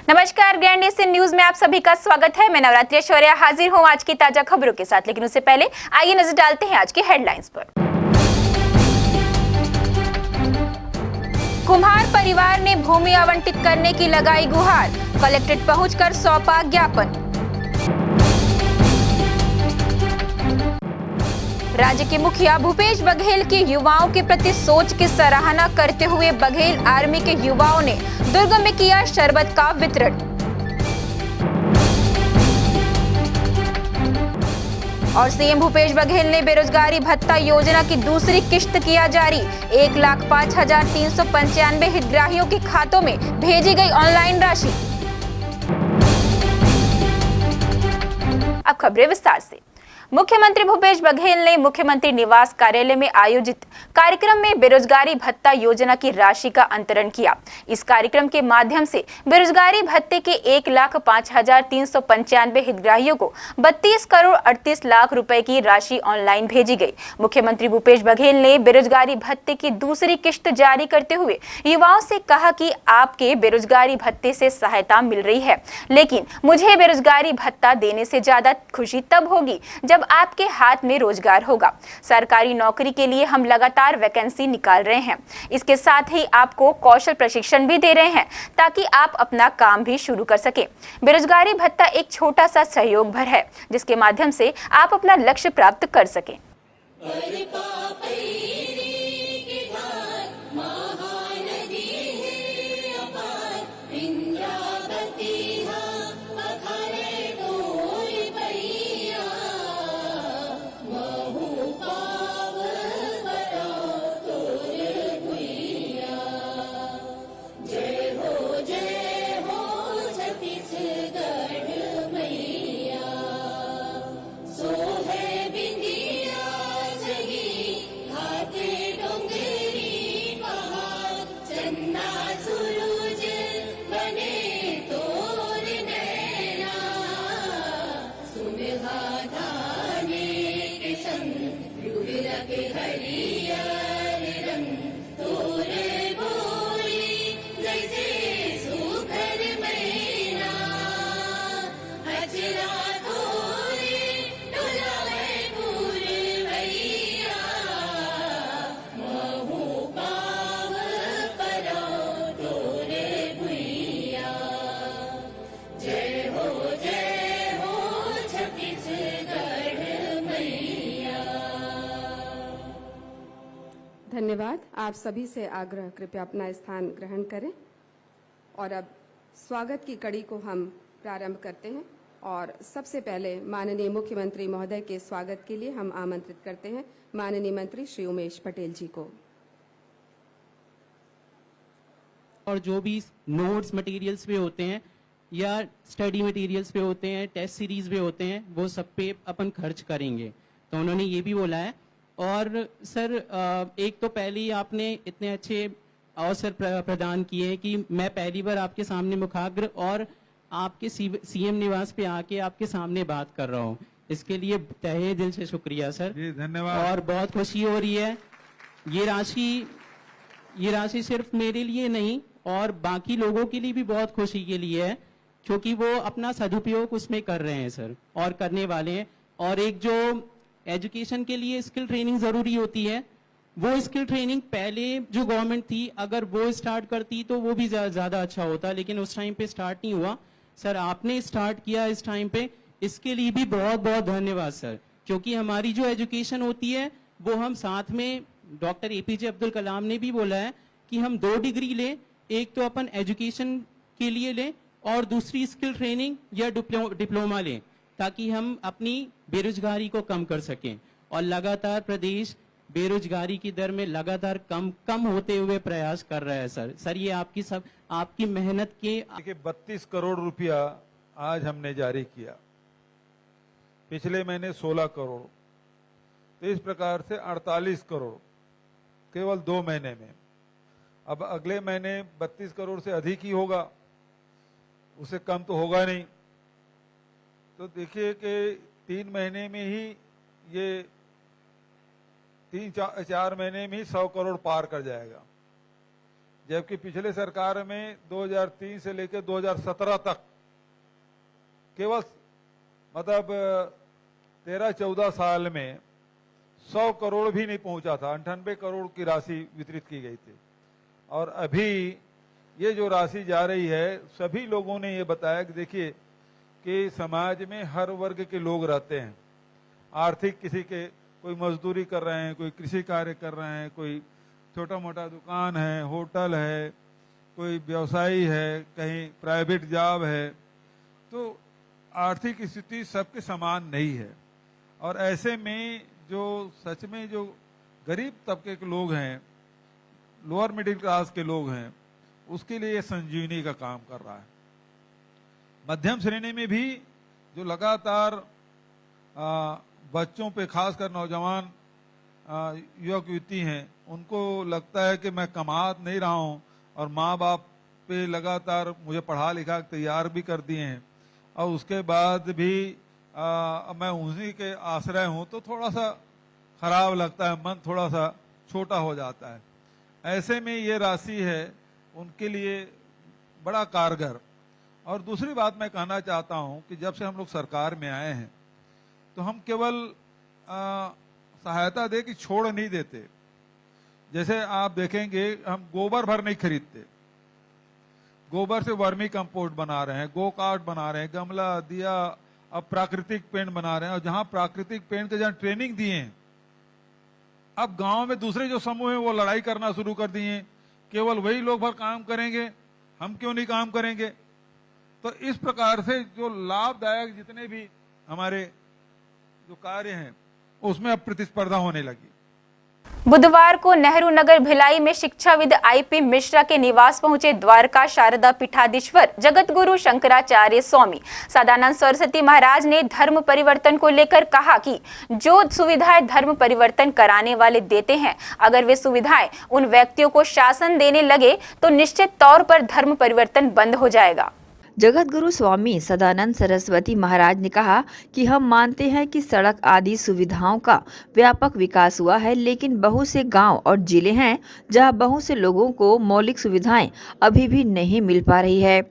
नमस्कार, grand Asian news में आप सभी का स्वागत है। मैं नवरात्रि ऐश्वर्या हाजिर हूं आज की ताजा खबरों के साथ, लेकिन उससे पहले आइए नजर डालते हैं आज की हेडलाइंस पर। कुम्हार परिवार ने भूमि आवंटित करने की लगाई गुहार, कलेक्ट्रेट पहुंचकर सौंपा ज्ञापन। राज्य के मुखिया भूपेश बघेल की युवाओं के प्रति सोच की सराहना करते हुए बघेल आर्मी के युवाओं ने दुर्ग में किया शरबत का वितरण। और सीएम भूपेश बघेल ने बेरोजगारी भत्ता योजना की दूसरी किश्त किया जारी, 1,05,395 हितग्राहियों के खातों में भेजी गई ऑनलाइन राशि। अब खबरें विस्तार से। मुख्यमंत्री भूपेश बघेल ने मुख्यमंत्री निवास कार्यालय में आयोजित कार्यक्रम में बेरोजगारी भत्ता योजना की राशि का अंतरण किया। इस कार्यक्रम के माध्यम से बेरोजगारी भत्ते के 1,05,395 हितग्राहियों को 32 करोड़ 38 लाख रुपए की राशि ऑनलाइन भेजी गई। मुख्यमंत्री भूपेश बघेल ने बेरोजगारी भत्ते की दूसरी किश्त जारी करते हुए युवाओं से कहा कि आपके बेरोजगारी भत्ते से सहायता मिल रही है, लेकिन मुझे बेरोजगारी भत्ता देने से ज्यादा खुशी तब होगी जब आपके हाथ में रोजगार होगा। सरकारी नौकरी के लिए हम लगातार वैकेंसी निकाल रहे हैं। इसके साथ ही आपको कौशल प्रशिक्षण भी दे रहे हैं ताकि आप अपना काम भी शुरू कर सकें। बेरोजगारी भत्ता एक छोटा सा सहयोग भर है जिसके माध्यम से आप अपना लक्ष्य प्राप्त कर सकें। धन्यवाद। आप सभी से आग्रह, कृपया अपना स्थान ग्रहण करें। और अब स्वागत की कड़ी को हम प्रारंभ करते हैं और सबसे पहले माननीय मुख्यमंत्री महोदय के स्वागत के लिए हम आमंत्रित करते हैं माननीय मंत्री श्री उमेश पटेल जी को। और जो भी नोट्स मटेरियल्स पे होते हैं या स्टडी मटेरियल्स पे होते हैं, टेस्ट सीरीज पे होते हैं, वो सब पे अपन खर्च करेंगे। तो उन्होंने ये भी बोला है। और सर, एक तो पहले ही आपने इतने अच्छे अवसर प्रदान किए हैं कि मैं पहली बार आपके सामने मुखाग्र और आपके सीएम निवास पे आके आपके सामने बात कर रहा हूँ। इसके लिए तहे दिल से शुक्रिया सर जी, धन्यवाद। और बहुत खुशी हो रही है। ये राशि सिर्फ मेरे लिए नहीं और बाकी लोगों के लिए भी बहुत खुशी के लिए है, क्योंकि वो अपना सदुपयोग उसमें कर रहे हैं सर और करने वाले हैं। और एक जो एजुकेशन के लिए स्किल ट्रेनिंग जरूरी होती है, वो स्किल ट्रेनिंग पहले जो गवर्नमेंट थी अगर वो स्टार्ट करती तो वो भी ज्यादा अच्छा होता, लेकिन उस टाइम पे स्टार्ट नहीं हुआ। सर आपने स्टार्ट किया इस टाइम पे, इसके लिए भी बहुत बहुत धन्यवाद सर। क्योंकि हमारी जो एजुकेशन होती है वो हम साथ में, डॉक्टर एपीजे अब्दुल कलाम ने भी बोला है कि हम 2 डिग्री लें, एक तो अपन एजुकेशन के लिए लें और दूसरी स्किल ट्रेनिंग या डिप्लोमा लें, ताकि हम अपनी बेरोजगारी को कम कर सकें। और लगातार प्रदेश बेरोजगारी की दर में लगातार कम होते हुए प्रयास कर रहा है सर ये आपकी मेहनत के। देखिए, 32 करोड़ रुपया आज हमने जारी किया, पिछले महीने 16 करोड़, तो इस प्रकार से 48 करोड़ केवल 2 महीने में। अब अगले महीने 32 करोड़ से अधिक ही होगा, उससे कम तो होगा नहीं। तो देखिए कि 3 महीने में ही ये 3-4 महीने में ही 100 करोड़ पार कर जाएगा। जबकि पिछले सरकार में 2003 से लेकर 2017 तक केवल मतलब 13-14 साल में 100 करोड़ भी नहीं पहुंचा था, 98 करोड़ की राशि वितरित की गई थी। और अभी ये जो राशि जा रही है, सभी लोगों ने ये बताया कि देखिए कि समाज में हर वर्ग के लोग रहते हैं। आर्थिक किसी के कोई मजदूरी कर रहे हैं, कोई कृषि कार्य कर रहे हैं, कोई छोटा मोटा दुकान है, होटल है, कोई व्यवसायी है, कहीं प्राइवेट जॉब है। तो आर्थिक स्थिति सबके समान नहीं है। और ऐसे में जो सच में जो गरीब तबके के लोग हैं, लोअर मिडिल क्लास के लोग हैं, उसके लिए संजीवनी का काम कर रहा है। मध्यम श्रेणी में भी जो लगातार बच्चों पे, खासकर नौजवान युवक युवती हैं, उनको लगता है कि मैं कमा नहीं रहा हूं और माँ बाप पे लगातार मुझे पढ़ा लिखा तैयार भी कर दिए हैं और उसके बाद भी मैं उन्हीं के आश्रय हूं, तो थोड़ा सा खराब लगता है, मन थोड़ा सा छोटा हो जाता है। ऐसे में ये राशि है उनके लिए बड़ा कारगर। और दूसरी बात मैं कहना चाहता हूं कि जब से हम लोग सरकार में आए हैं तो हम केवल सहायता दे कि छोड़ नहीं देते। जैसे आप देखेंगे हम गोबर भर नहीं खरीदते, गोबर से वर्मी कंपोस्ट बना रहे हैं, गो कार्ट बना रहे हैं, गमला दिया, अब प्राकृतिक पेंट बना रहे हैं। और जहां प्राकृतिक पेंट के जहां ट्रेनिंग दिए हैं, अब गांव में दूसरे जो समूह हैं वो लड़ाई करना शुरू कर दिए हैं, केवल वही लोग भर काम करेंगे, हम क्यों नहीं काम करेंगे। तो इस प्रकार से जो लाभदायक जितने भी हमारे जो कार्य हैं उसमें अब प्रतिस्पर्धा होने लगी। बुधवार को नेहरू नगर भिलाई में शिक्षाविद आईपी मिश्रा के निवास पहुंचे द्वारका शारदा पीठाधीश्वर जगतगुरु शंकराचार्य स्वामी सदानंद सरस्वती महाराज ने धर्म परिवर्तन को लेकर कहा कि जो सुविधाएं धर्म परिवर्तन कराने वाले देते हैं, अगर वे सुविधाएं उन व्यक्तियों को शासन देने लगे तो निश्चित तौर पर धर्म परिवर्तन बंद हो जाएगा। जगतगुरु स्वामी सदानंद सरस्वती महाराज ने कहा कि हम मानते हैं कि सड़क आदि सुविधाओं का व्यापक विकास हुआ है, लेकिन बहुत से गांव और जिले हैं जहां बहुत से लोगों को मौलिक सुविधाएं अभी भी नहीं मिल पा रही है।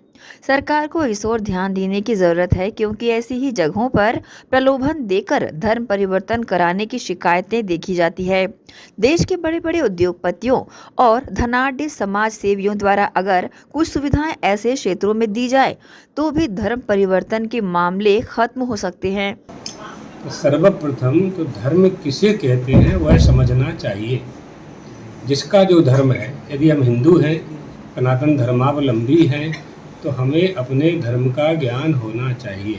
सरकार को इस ओर ध्यान देने की जरूरत है, क्योंकि ऐसी ही जगहों पर प्रलोभन देकर धर्म परिवर्तन कराने की शिकायतें देखी जाती है। देश के बड़े बड़े उद्योगपतियों और धनाढ्य समाज सेवियों द्वारा अगर कुछ सुविधाएं ऐसे क्षेत्रों में दी जाए तो भी धर्म परिवर्तन के मामले खत्म हो सकते हैं। तो सर्वप्रथम तो धर्म किसे कहते हैं वह समझना चाहिए। जिसका जो धर्म है, यदि हम हिंदू हैं, सनातन धर्मावलंबी हैं, तो हमें अपने धर्म का ज्ञान होना चाहिए।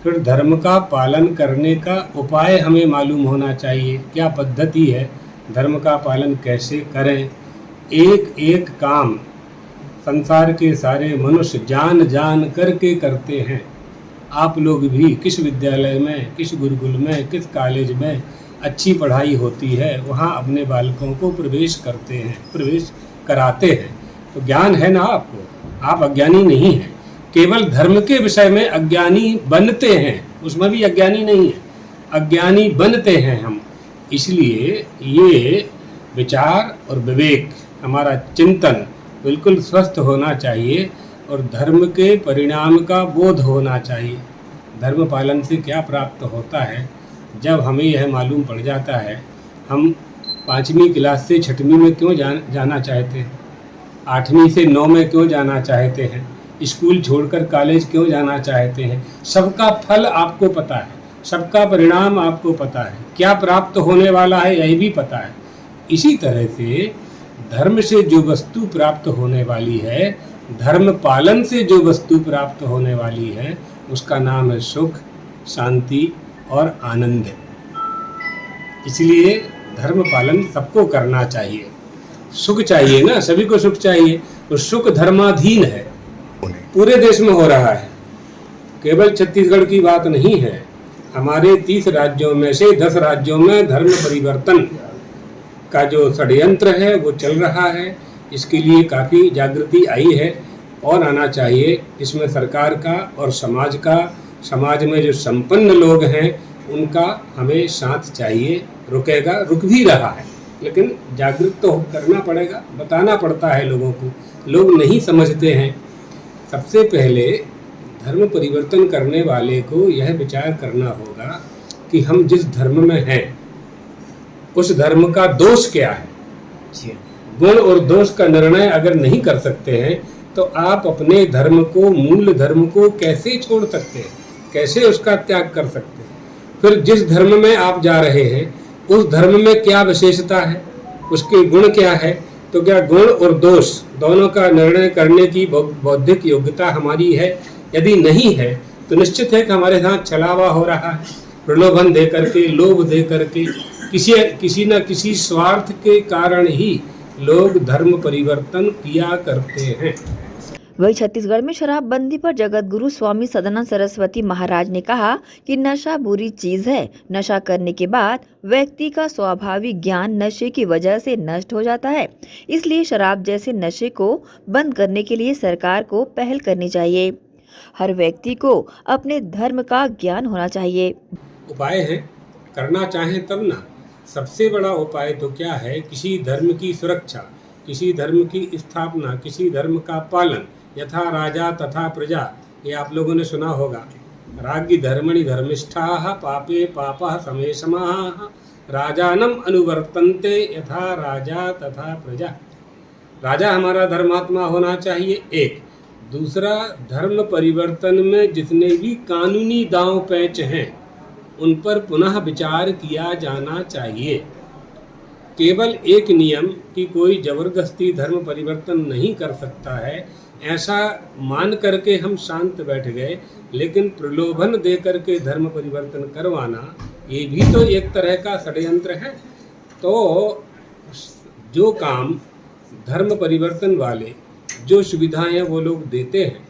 फिर धर्म का पालन करने का उपाय हमें मालूम होना चाहिए, क्या पद्धति है, धर्म का पालन कैसे करें। एक एक काम संसार के सारे मनुष्य जान जान करके करते हैं। आप लोग भी किस विद्यालय में, किस गुरुकुल में, किस कॉलेज में अच्छी पढ़ाई होती है, वहाँ अपने बालकों को प्रवेश करते हैं, प्रवेश कराते हैं। तो ज्ञान है ना आपको, आप अज्ञानी नहीं हैं। केवल धर्म के विषय में अज्ञानी बनते हैं, उसमें भी अज्ञानी नहीं है, अज्ञानी बनते हैं हम। इसलिए ये विचार और विवेक, हमारा चिंतन बिल्कुल स्वस्थ होना चाहिए और धर्म के परिणाम का बोध होना चाहिए। धर्म पालन से क्या प्राप्त होता है, जब हमें यह मालूम पड़ जाता है। हम 5वीं क्लास से 6वीं में क्यों जाना चाहते हैं, 8वीं से 9 में क्यों जाना चाहते हैं, स्कूल छोड़कर कॉलेज क्यों जाना चाहते हैं, सबका फल आपको पता है, सबका परिणाम आपको पता है, क्या प्राप्त होने वाला है यही भी पता है। इसी तरह से धर्म से जो वस्तु प्राप्त होने वाली है, धर्म पालन से जो वस्तु प्राप्त होने वाली है, उसका नाम है सुख, शांति और आनंद। इसलिए धर्म पालन सबको करना चाहिए। सुख चाहिए ना, सभी को सुख चाहिए, तो सुख धर्माधीन है, पूरे देश में हो रहा है, केवल छत्तीसगढ़ की बात नहीं है। हमारे 30 राज्यों में से 10 राज्यों में धर्म परिवर्तन का जो षड्यंत्र है वो चल रहा है। इसके लिए काफ़ी जागृति आई है और आना चाहिए। इसमें सरकार का और समाज का, समाज में जो संपन्न लोग हैं उनका हमें साथ चाहिए। रुकेगा, रुक भी रहा है, लेकिन जागरूक तो करना पड़ेगा, बताना पड़ता है लोगों को, लोग नहीं समझते हैं। सबसे पहले धर्म परिवर्तन करने वाले को यह विचार करना होगा कि हम जिस धर्म में हैं उस धर्म का दोष क्या है। गुण और दोष का निर्णय अगर नहीं कर सकते हैं तो आप अपने धर्म को, मूल धर्म को कैसे छोड़ सकते हैं, कैसे उसका त्याग कर सकते हैं। फिर जिस धर्म में आप जा रहे हैं उस धर्म में क्या विशेषता है, उसके गुण क्या है, तो क्या गुण और दोष दोनों का निर्णय करने की बौद्धिक योग्यता हमारी है। यदि नहीं है तो निश्चित है कि हमारे साथ छलावा हो रहा है, प्रलोभन दे करके, लोभ दे करके, किसी न किसी स्वार्थ के कारण ही लोग धर्म परिवर्तन किया करते हैं। वही छत्तीसगढ़ में शराबबंदी पर जगत गुरु स्वामी सदानंद सरस्वती महाराज ने कहा कि नशा बुरी चीज है। नशा करने के बाद व्यक्ति का स्वाभाविक ज्ञान नशे की वजह से नष्ट हो जाता है। इसलिए शराब जैसे नशे को बंद करने के लिए सरकार को पहल करनी चाहिए। हर व्यक्ति को अपने धर्म का ज्ञान होना चाहिए। उपाय है, करना चाहें तब ना। सबसे बड़ा उपाय तो क्या है, किसी धर्म की सुरक्षा, किसी धर्म की स्थापना, किसी धर्म का पालन। यथा राजा तथा प्रजा, ये आप लोगों ने सुना होगा। राज्ञ धर्मणि धर्मिष्ठाः पापे पापः समेशमाः राजानम अनुवर्तन्ते यथा राजा तथा प्रजा। राजा हमारा धर्मात्मा होना चाहिए, एक। दूसरा, धर्म परिवर्तन में जितने भी कानूनी दांव पैंच हैं उन पर पुनः विचार किया जाना चाहिए। केवल एक नियम कि कोई जबरदस्ती धर्म परिवर्तन नहीं कर सकता है, ऐसा मान करके हम शांत बैठ गए, लेकिन प्रलोभन दे करके धर्म परिवर्तन करवाना ये भी तो एक तरह का षड्यंत्र है। तो जो काम धर्म परिवर्तन वाले जो सुविधाएं वो लोग देते हैं,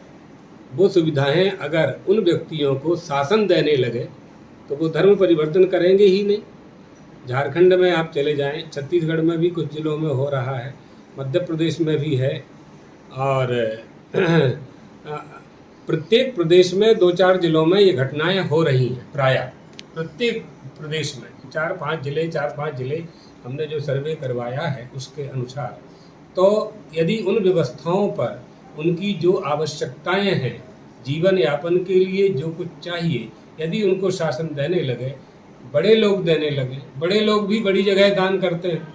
वो सुविधाएं अगर उन व्यक्तियों को शासन देने लगे तो वो धर्म परिवर्तन करेंगे ही नहीं। झारखंड में आप चले जाएं, छत्तीसगढ़ में भी कुछ जिलों में हो रहा है, मध्य प्रदेश में भी है, और प्रत्येक प्रदेश में 2-4 जिलों में ये घटनाएं हो रही हैं। प्रायः प्रत्येक प्रदेश में 4-5 जिले हमने जो सर्वे करवाया है उसके अनुसार। तो यदि उन व्यवस्थाओं पर उनकी जो आवश्यकताएं हैं, जीवन यापन के लिए जो कुछ चाहिए, यदि उनको शासन देने लगे, बड़े लोग देने लगे, बड़े लोग भी बड़ी जगह दान करते हैं।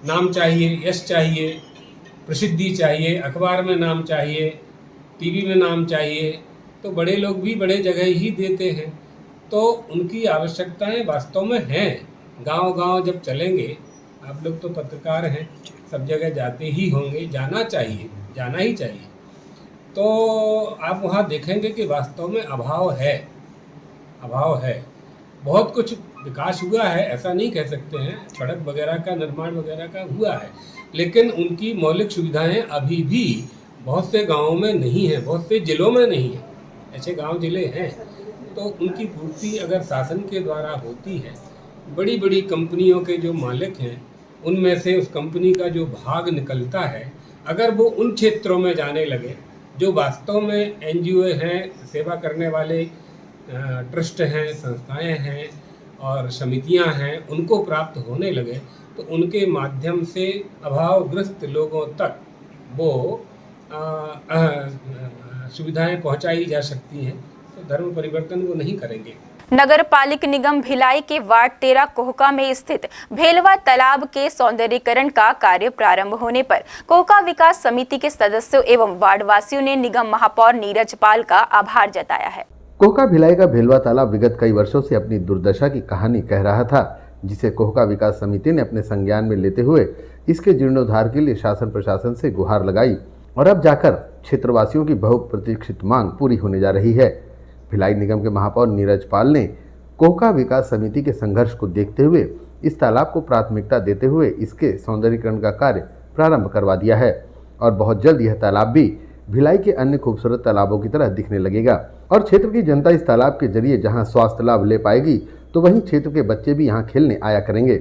नाम चाहिए, यश चाहिए, प्रसिद्धि चाहिए, अखबार में नाम चाहिए, टीवी में नाम चाहिए, तो बड़े लोग भी बड़े जगह ही देते हैं। तो उनकी आवश्यकताएं वास्तव में हैं। गांव-गांव जब चलेंगे, आप लोग तो पत्रकार हैं, सब जगह जाते ही होंगे, जाना चाहिए, जाना ही चाहिए। तो आप वहाँ देखेंगे कि वास्तव में अभाव है। बहुत कुछ विकास हुआ है, ऐसा नहीं कह सकते हैं, सड़क वगैरह का निर्माण वगैरह का हुआ है, लेकिन उनकी मौलिक सुविधाएं अभी भी बहुत से गांवों में नहीं है, बहुत से जिलों में नहीं है। ऐसे गांव जिले हैं, तो उनकी पूर्ति अगर शासन के द्वारा होती है, बड़ी बड़ी कंपनियों के जो मालिक हैं उनमें से उस कंपनी का जो भाग निकलता है, अगर वो उन क्षेत्रों में जाने लगे जो वास्तव में NGO हैं, सेवा करने वाले ट्रस्ट हैं, संस्थाएं हैं और समितियां हैं, उनको प्राप्त होने लगे, तो उनके माध्यम से अभावग्रस्त लोगों तक वो सुविधाएं पहुंचाई जा सकती हैं। तो धर्म परिवर्तन वो नहीं करेंगे। नगर पालिक निगम भिलाई के वार्ड 13 कोहका में स्थित भेलवा तालाब के सौंदर्यीकरण का कार्य प्रारंभ होने पर कोहका विकास समिति के सदस्यों एवं वार्डवासियों ने निगम महापौर नीरज पाल का आभार जताया है। कोहका भिलाई का भेलवा तालाब विगत कई वर्षों से अपनी दुर्दशा की कहानी कह रहा था, जिसे कोहका विकास समिति ने अपने संज्ञान में लेते हुए इसके जीर्णोद्धार के लिए शासन प्रशासन से गुहार लगाई और अब जाकर क्षेत्रवासियों की बहुप्रतीक्षित मांग पूरी होने जा रही है। भिलाई निगम के महापौर नीरज पाल ने कोहका विकास समिति के संघर्ष को देखते हुए इस तालाब को प्राथमिकता देते हुए इसके सौंदर्यीकरण का कार्य प्रारंभ करवा दिया है और बहुत जल्द यह तालाब भी भिलाई के अन्य खूबसूरत तालाबों की तरह दिखने लगेगा और क्षेत्र की जनता इस तालाब के जरिए जहां स्वास्थ्य लाभ ले पाएगी, तो वहीं क्षेत्र के बच्चे भी यहां खेलने आया करेंगे।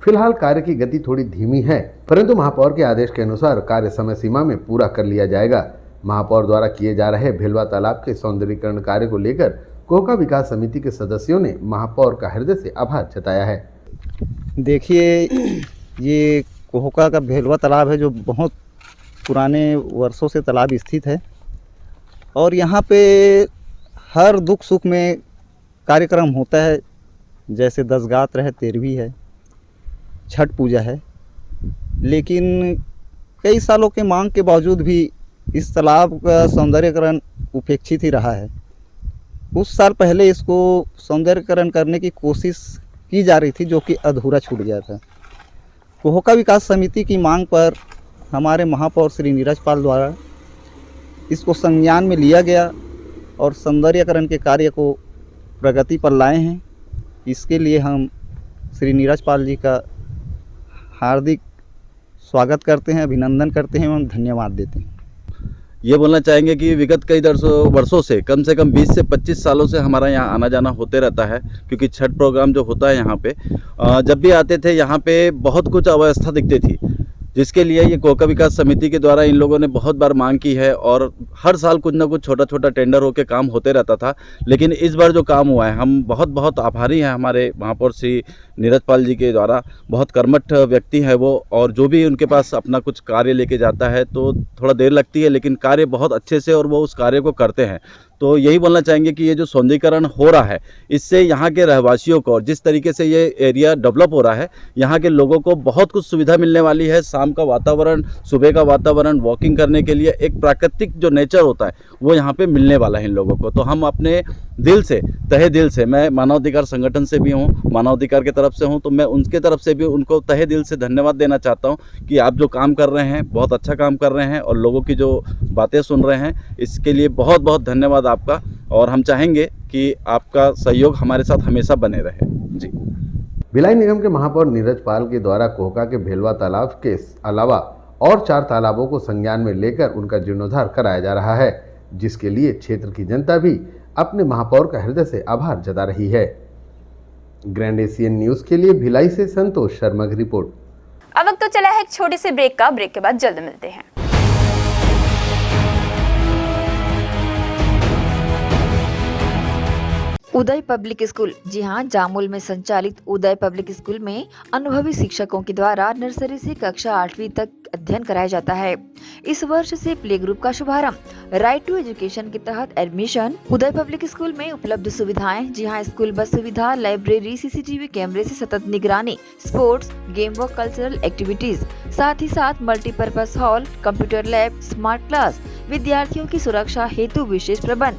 फिलहाल कार्य की गति थोड़ी धीमी है, परंतु महापौर के आदेश के अनुसार कार्य समय सीमा में पूरा कर लिया जाएगा। महापौर द्वारा किए जा रहे भेलवा तालाब के सौंदर्यीकरण कार्य को लेकर कोहका विकास समिति के सदस्यों ने महापौर का हृदय से आभार जताया है। देखिए, ये कोहका का भेलवा तालाब है जो बहुत पुराने वर्षों से तालाब स्थित है और यहाँ पे हर दुख सुख में कार्यक्रम होता है। जैसे दसगात्र है, तेरहवीं है, छठ पूजा है, लेकिन कई सालों के मांग के बावजूद भी इस तालाब का सौंदर्यकरण उपेक्षित ही रहा है। कुछ साल पहले इसको सौंदर्यकरण करने की कोशिश की जा रही थी जो कि अधूरा छूट गया था। कोहका विकास समिति की मांग पर हमारे महापौर श्री नीरज पाल द्वारा इसको संज्ञान में लिया गया और सौंदर्यकरण के कार्य को प्रगति पर लाए हैं। इसके लिए हम श्री नीरज पाल जी का हार्दिक स्वागत करते हैं, अभिनंदन करते हैं एवं धन्यवाद देते हैं। ये बोलना चाहेंगे कि विगत कई वर्षों से कम 20 से 25 सालों से हमारा यहाँ आना जाना होते रहता है, क्योंकि छठ प्रोग्राम जो होता है यहाँ पे जब भी आते थे यहाँ पे बहुत कुछ अव्यवस्था दिखती थी, जिसके लिए ये कोहका विकास समिति के द्वारा इन लोगों ने बहुत बार मांग की है और हर साल कुछ ना कुछ छोटा छोटा टेंडर होकर काम होते रहता था। लेकिन इस बार जो काम हुआ है, हम बहुत बहुत आभारी हैं हमारे महापौर श्री नीरज पाल जी के द्वारा। बहुत कर्मठ व्यक्ति है वो, और जो भी उनके पास अपना कुछ कार्य लेके जाता है तो थोड़ा देर लगती है, लेकिन कार्य बहुत अच्छे से और वो उस कार्य को करते हैं। तो यही बोलना चाहेंगे कि ये जो सौंदर्यीकरण हो रहा है, इससे यहाँ के रहवासियों को और जिस तरीके से ये एरिया डेवलप हो रहा है, यहाँ के लोगों को बहुत कुछ सुविधा मिलने वाली है। शाम का वातावरण, सुबह का वातावरण, वॉकिंग करने के लिए एक प्राकृतिक जो नेचर होता है वो यहाँ पे मिलने वाला है इन लोगों को। तो हम अपने दिल से, तहे दिल से, मैं मानवाधिकार संगठन से भी हूँ, मानवाधिकार की तरफ से हूँ, तो मैं उनके तरफ से भी उनको तहे दिल से धन्यवाद देना चाहता हूँ कि आप जो काम कर रहे हैं बहुत अच्छा काम कर रहे हैं और लोगों की जो बातें सुन रहे हैं, इसके लिए बहुत बहुत धन्यवाद आपका। और हम चाहेंगे कि आपका सहयोग हमारे साथ हमेशा बने रहे जी। भिलाई निगम के महापौर नीरज पाल के द्वारा कोहका के भेलवा तालाब के अलावा और 4 तालाबों को संज्ञान में लेकर उनका जीर्णोद्धार कराया जा रहा है, जिसके लिए क्षेत्र की जनता भी अपने महापौर का हृदय से आभार जता रही है। ग्रैंड एशियन न्यूज के लिए भिलाई से संतोष शर्मा की रिपोर्ट। अब वक्त तो चला है एक छोटे से ब्रेक का। ब्रेक के बाद जल्द मिलते हैं। उदय पब्लिक स्कूल, जी हाँ, जामुल में संचालित उदय पब्लिक स्कूल में अनुभवी शिक्षकों के द्वारा नर्सरी से कक्षा 8वीं तक अध्ययन कराया जाता है। इस वर्ष से प्ले ग्रुप का शुभारंभ। राइट टू एजुकेशन के तहत एडमिशन। उदय पब्लिक स्कूल में उपलब्ध सुविधाएं, जी हाँ, स्कूल बस सुविधा, लाइब्रेरी, सीसीटीवी कैमरे से सतत निगरानी, स्पोर्ट्स, गेम व कल्चरल एक्टिविटीज, साथ ही साथ multipurpose hall, computer lab, smart class, विद्यार्थियों की सुरक्षा हेतु विशेष प्रबंध।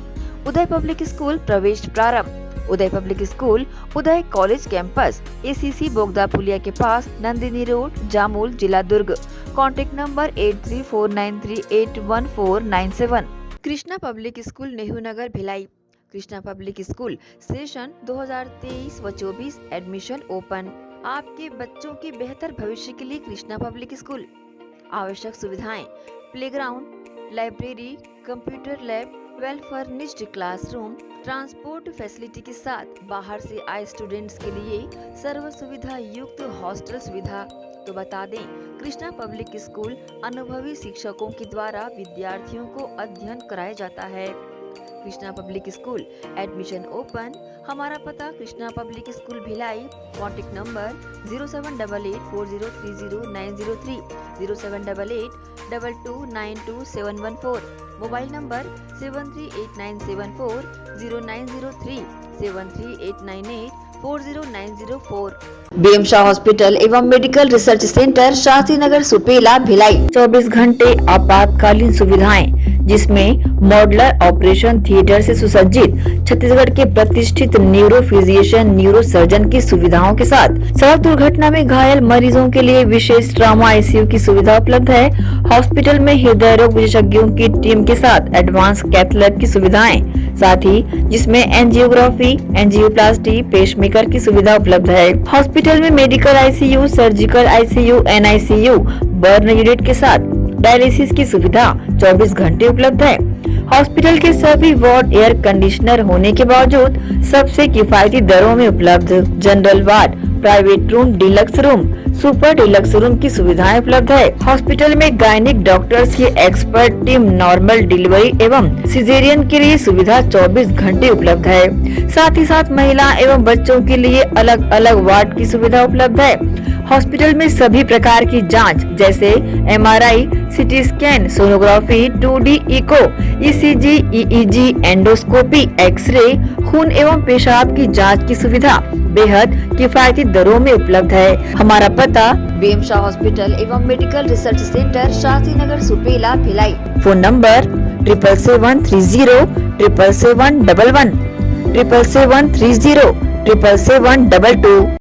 उदय पब्लिक स्कूल प्रवेश प्रारंभ। Uday public school Uday college campus, ACC बोगदा पुलिया के पास, नंदिनी रोड, जामुल, जिला Durg. Contact number 8349381497। Krishna public school, Nehru Nagar, Bhilai. Krishna public school session 2023 व 24 एडमिशन ओपन। आपके बच्चों के बेहतर भविष्य के लिए कृष्णा पब्लिक स्कूल। आवश्यक सुविधाएं: playground, library, computer lab, well furnished classroom, transport facility के साथ बाहर से आए स्टूडेंट्स के लिए सर्व सुविधा युक्त हॉस्टल सुविधा। तो बता दें, कृष्णा पब्लिक स्कूल अनुभवी शिक्षकों के द्वारा विद्यार्थियों को अध्ययन कराया जाता है। Krishna public school admission open. हमारा पता Krishna public school Bhilai. Contact number 0788403090 078822922714। Mobile number 7389740903 7389840904। BM Shah hospital एवं medical research centre, Shastri Nagar, Supela, Bhilai. 24 घंटे आपातकालीन सुविधाएं, जिसमें मॉडुलर ऑपरेशन थिएटर से सुसज्जित छत्तीसगढ़ के प्रतिष्ठित न्यूरो फिजिशियन, न्यूरो सर्जन की सुविधाओं के साथ सड़क दुर्घटना में घायल मरीजों के लिए विशेष ट्रॉमा आईसीयू की सुविधा उपलब्ध है। हॉस्पिटल में हृदय रोग विशेषज्ञों की टीम के साथ एडवांस कैथ लैब की सुविधाएं, साथ ही जिसमें एंजियोग्राफी, एंजियोप्लास्टी, पेसमेकर की सुविधा उपलब्ध है। हॉस्पिटल में medical ICU, surgical ICU, NICU, burn unit के साथ डायलिसिस की सुविधा 24 घंटे उपलब्ध है। हॉस्पिटल के सभी वार्ड एयर कंडीशनर होने के बावजूद सबसे किफायती दरों में उपलब्ध। General ward, private room, deluxe room, super deluxe room की सुविधाएं उपलब्ध है। हॉस्पिटल में गायनिक डॉक्टर्स की एक्सपर्ट टीम, नॉर्मल डिलीवरी एवं सिजेरियन के लिए सुविधा 24 घंटे उपलब्ध है। साथ ही साथ महिला एवं बच्चों के लिए अलग अलग वार्ड की सुविधा उपलब्ध है। हॉस्पिटल में सभी प्रकार की जांच जैसे MRI, CT scan, sonography, 2D echo, ECG, EEG, endoscopy, X-ray, खून एवं पेशाब की जांच की सुविधा बेहद किफायती दरों में उपलब्ध है। हमारा पता BM शाह हॉस्पिटल एवं medical research centre, Shastri Nagar, Supela, Bhilai. Phone number 77730 77711 77730 77722।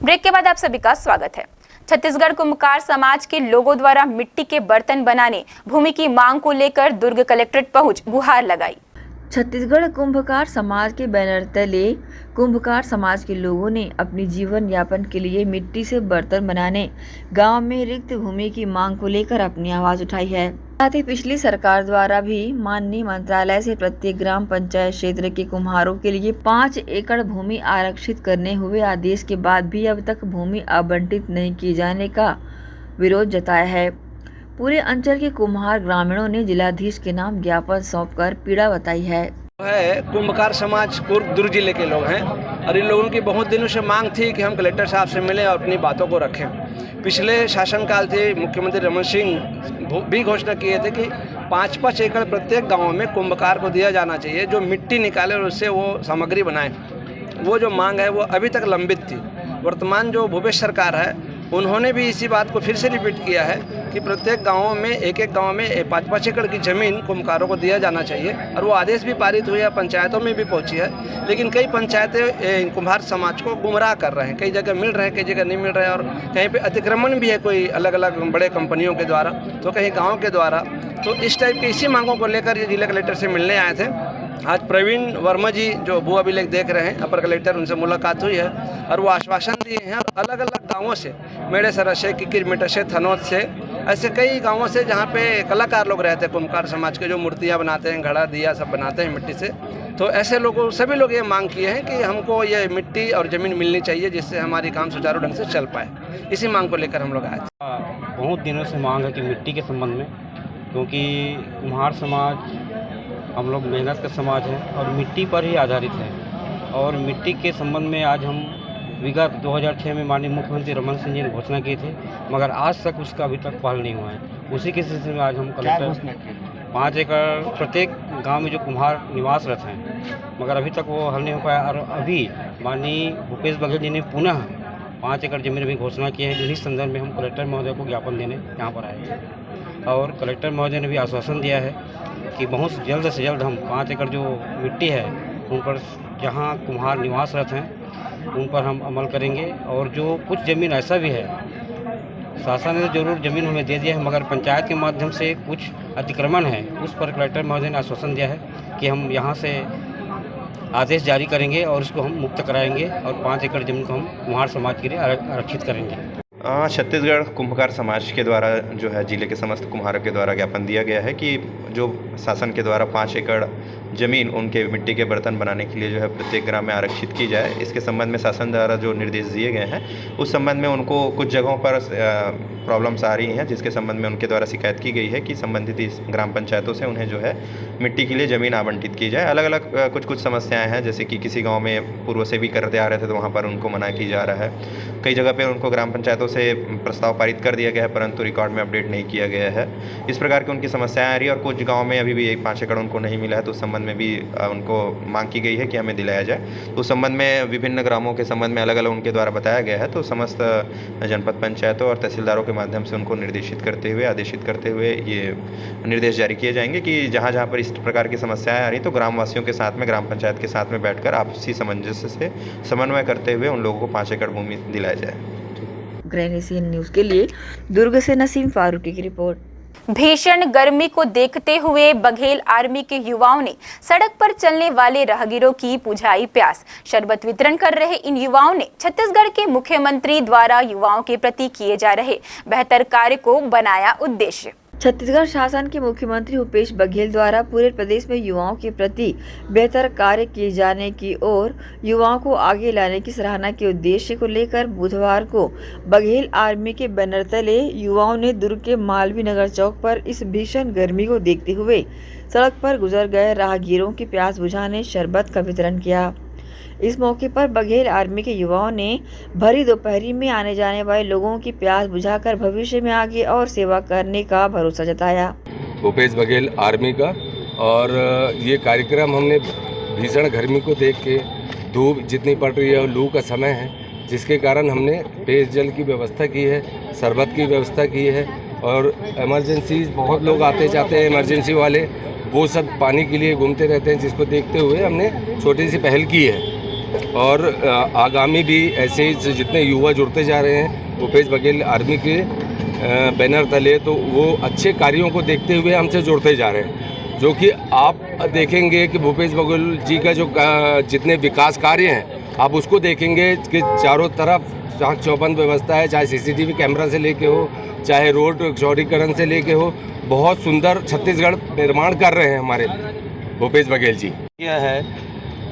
Break के बाद आप सभी का स्वागत है। छत्तीसगढ़ कुम्भकार समाज के लोगों द्वारा मिट्टी के बर्तन बनाने भूमि की मांग को लेकर दुर्ग कलेक्ट्रेट पहुंच गुहार लगाई। छत्तीसगढ़ कुंभकार समाज के बैनर तले कुंभकार समाज के लोगों ने अपनी जीवन यापन के लिए मिट्टी से बर्तन बनाने गांव में रिक्त भूमि की मांग को लेकर अपनी आवाज उठाई है। साथ ही पिछली सरकार द्वारा भी माननीय मंत्रालय से प्रत्येक ग्राम पंचायत क्षेत्र के कुम्हारों के लिए 5 एकड़ भूमि आरक्षित करने हुए आदेश के बाद भी अब तक भूमि आवंटित नहीं किए जाने का विरोध जताया है। पूरे अंचल के कुम्हार ग्रामीणों ने जिलाधीश के नाम ज्ञापन सौंपकर पीड़ा बताई है। कुंभकार समाज पूर्व दुर्ग जिले के लोग हैं और इन लोगों की बहुत दिनों से मांग थी कि हम कलेक्टर साहब से मिलें और अपनी बातों को रखें। पिछले शासनकाल थे मुख्यमंत्री रमन सिंह भी घोषणा किए थे कि 5-5 एकड़ प्रत्येक गांव में कुंभकार को दिया जाना चाहिए, जो मिट्टी निकाले और उससे वो सामग्री बनाए। वो जो मांग है वो अभी तक लंबित थी। वर्तमान जो भूपेश सरकार है उन्होंने भी इसी बात को फिर से रिपीट किया है कि प्रत्येक गांवों में एक गांव में 5-5 एकड़ की ज़मीन कुम्भकारों को दिया जाना चाहिए और वो आदेश भी पारित हुए, पंचायतों में भी पहुंची है। लेकिन कई पंचायतें कुम्हार समाज को गुमराह कर रहे हैं, कई जगह मिल रहे हैं, कई जगह नहीं मिल रहे हैं और कहीं पर अतिक्रमण भी है कोई अलग अलग बड़े कंपनियों के द्वारा, तो कहीं गाँव के द्वारा। तो इस टाइप की इसी मांगों को लेकर ये जिला कलेक्टर से मिलने आए थे। आज प्रवीण वर्मा जी जो भू अभिलेख देख रहे हैं अपर कलेक्टर, उनसे मुलाकात हुई है और वो आश्वासन दिए हैं। और अलग अलग गांवों से, मेड़ेसरा से, किकिरमिटा से, थनौत से, ऐसे कई गांवों से जहां पे कलाकार लोग रहते हैं कुम्भकार समाज के, जो मूर्तियां बनाते हैं, घड़ा दिया सब बनाते हैं मिट्टी से, तो ऐसे लोगों सभी लोग ये मांग किए हैं कि हमको ये मिट्टी और ज़मीन मिलनी चाहिए जिससे हमारी काम सुचारू ढंग से चल पाए। इसी मांग को लेकर हम लोग आए थे। बहुत दिनों से मांग है कि मिट्टी के संबंध में, क्योंकि कुम्हार समाज हम लोग मेहनत का समाज है और मिट्टी पर ही आधारित है। और मिट्टी के संबंध में आज हम विगत 2006 में माननीय मुख्यमंत्री रमन सिंह जी ने घोषणा की थी, मगर आज तक उसका अभी तक पहल नहीं हुआ है। उसी के सिलसिले में आज हम कलेक्टर 5 एकड़ प्रत्येक गांव में जो कुम्हार निवासरत हैं, मगर अभी तक वो हल नहीं हो पाया। और अभी माननीय भूपेश बघेल जी ने पुनः 5 एकड़ जमीन भी घोषणा की है। इन्हीं संदर्भ में हम कलेक्टर महोदय को ज्ञापन देने यहाँ पर आए हैं और कलेक्टर महोदय ने भी आश्वासन दिया है कि बहुत जल्द से जल्द हम 5 एकड़ जो मिट्टी है उन पर, जहाँ कुम्हार निवासरत हैं, उन पर हम अमल करेंगे। और जो कुछ ज़मीन ऐसा भी है, शासन ने जरूर ज़मीन हमें दे दिया है, मगर पंचायत के माध्यम से कुछ अतिक्रमण है, उस पर कलेक्टर महोदय ने आश्वासन दिया है कि हम यहाँ से आदेश जारी करेंगे और उसको हम मुक्त कराएंगे और 5 एकड़ ज़मीन को हम कुम्हार समाज के लिए आरक्षित करेंगे। छत्तीसगढ़ कुंभकार समाज के द्वारा जो है जिले के समस्त कुम्हारों के द्वारा ज्ञापन दिया गया है कि जो शासन के द्वारा 5 एकड़ ज़मीन उनके मिट्टी के बर्तन बनाने के लिए जो है प्रत्येक ग्राम में आरक्षित की जाए। इसके संबंध में शासन द्वारा जो निर्देश दिए गए हैं उस संबंध में उनको कुछ जगहों पर प्रॉब्लम्स आ रही हैं, जिसके संबंध में उनके द्वारा शिकायत की गई है कि संबंधित इस ग्राम पंचायतों से उन्हें जो है मिट्टी के लिए ज़मीन आवंटित की जाए। अलग अलग कुछ समस्याएँ हैं, जैसे कि किसी गाँव में पूर्व से भी करते आ रहे थे तो वहाँ पर उनको मना की जा रहा है। कई जगह पर उनको ग्राम पंचायतों से प्रस्ताव पारित कर दिया गया है परंतु रिकॉर्ड में अपडेट नहीं किया गया है। इस प्रकार की उनकी समस्याएं आ रही है और कुछ गांव में अभी भी 5 एकड़ उनको नहीं मिला है, तो उस संबंध में भी उनको मांग की गई है कि हमें दिलाया जाए। तो उस संबंध में विभिन्न ग्रामों के संबंध में अलग अलग उनके द्वारा बताया गया है। तो समस्त जनपद पंचायतों और तहसीलदारों के माध्यम से उनको निर्देशित करते हुए आदेशित करते हुए ये निर्देश जारी किए जाएंगे कि जहाँ जहाँ पर इस प्रकार की समस्याएं आ रही तो ग्रामवासियों के साथ में ग्राम पंचायत के साथ में बैठकर आपसी सामंजस्य से समन्वय करते हुए उन लोगों को 5 एकड़ भूमि दिलाया जाए। ग्रैंड एशियन न्यूज़ के लिए दुर्ग से नसीम फारूकी की रिपोर्ट। भीषण गर्मी को देखते हुए बघेल आर्मी के युवाओं ने सड़क पर चलने वाले राहगीरों की बुझाई प्यास। शरबत वितरण कर रहे इन युवाओं ने छत्तीसगढ़ के मुख्यमंत्री द्वारा युवाओं के प्रति किए जा रहे बेहतर कार्य को बनाया उद्देश्य। छत्तीसगढ़ शासन के मुख्यमंत्री भूपेश बघेल द्वारा पूरे प्रदेश में युवाओं के प्रति बेहतर कार्य किए जाने की और युवाओं को आगे लाने की सराहना के उद्देश्य को लेकर बुधवार को बघेल आर्मी के बैनर तले युवाओं ने दुर्ग के मालवीय नगर चौक पर इस भीषण गर्मी को देखते हुए सड़क पर गुजर गए राहगीरों की प्यास बुझाने शरबत का वितरण किया। इस मौके पर बघेल आर्मी के युवाओं ने भरी दोपहरी में आने जाने वाले लोगों की प्यास बुझाकर भविष्य में आगे और सेवा करने का भरोसा जताया। भूपेश बघेल आर्मी का और ये कार्यक्रम हमने भीषण गर्मी को देख के, धूप जितनी पड़ रही है और लू का समय है, जिसके कारण हमने पेयजल की व्यवस्था की है, शरबत की व्यवस्था की है और इमरजेंसी बहुत लोग आते जाते हैं, इमरजेंसी वाले वो सब पानी के लिए घूमते रहते हैं, जिसको देखते हुए हमने छोटी सी पहल की है। और आगामी भी ऐसे ही जितने युवा जुड़ते जा रहे हैं भूपेश बघेल आर्मी के बैनर तले, तो वो अच्छे कार्यों को देखते हुए हमसे जुड़ते जा रहे हैं, जो कि आप देखेंगे कि भूपेश बघेल जी का जो जितने विकास कार्य हैं आप उसको देखेंगे कि चारों तरफ चाक चौबंद व्यवस्था है, चाहे CCTV कैमरा से लेके हो, चाहे रोड चौड़ीकरण से लेके हो, बहुत सुंदर छत्तीसगढ़ निर्माण कर रहे हैं हमारे भूपेश बघेल जी। यह है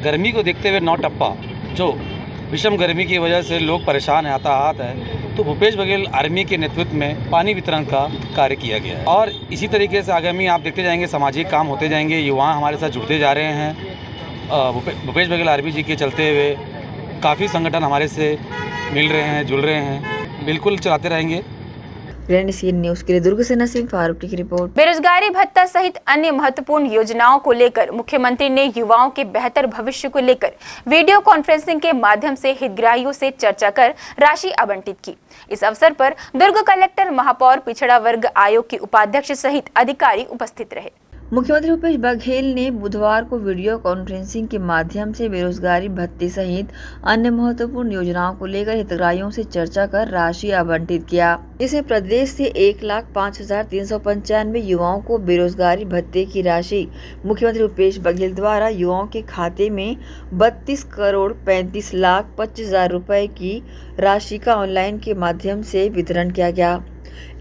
गर्मी को देखते हुए नौटप्पा, जो विषम गर्मी की वजह से लोग परेशान है, हताहत है, तो भूपेश बघेल आर्मी के नेतृत्व में पानी वितरण का कार्य किया गया है। और इसी तरीके से आगामी आप देखते जाएंगे सामाजिक काम होते जाएंगे, युवा हमारे साथ जुड़ते जा रहे हैं। भूपेश बघेल आर्मी जी के चलते हुए काफ़ी संगठन हमारे से मिल रहे हैं, जुड़ रहे हैं, बिल्कुल चलाते रहेंगे। ग्रैंड एशियन न्यूज़ के लिए दुर्ग से नसीम फारूकी की रिपोर्ट। बेरोजगारी भत्ता सहित अन्य महत्वपूर्ण योजनाओं को लेकर मुख्यमंत्री ने युवाओं के बेहतर भविष्य को लेकर वीडियो कॉन्फ्रेंसिंग के माध्यम से हितग्राहियों से चर्चा कर राशि आवंटित की। इस अवसर पर दुर्ग कलेक्टर, महापौर, पिछड़ा वर्ग आयोग के उपाध्यक्ष सहित अधिकारी उपस्थित रहे। मुख्यमंत्री भूपेश बघेल ने बुधवार को वीडियो कॉन्फ्रेंसिंग के माध्यम से बेरोजगारी भत्ते सहित अन्य महत्वपूर्ण योजनाओं को लेकर हितग्राहियों से चर्चा कर राशि आवंटित किया, जिसमें प्रदेश से 1,05,395 युवाओं को बेरोजगारी भत्ते की राशि मुख्यमंत्री भूपेश बघेल द्वारा युवाओं के खाते में 32,35,25,000 रुपए की राशि का ऑनलाइन के माध्यम से वितरण किया गया।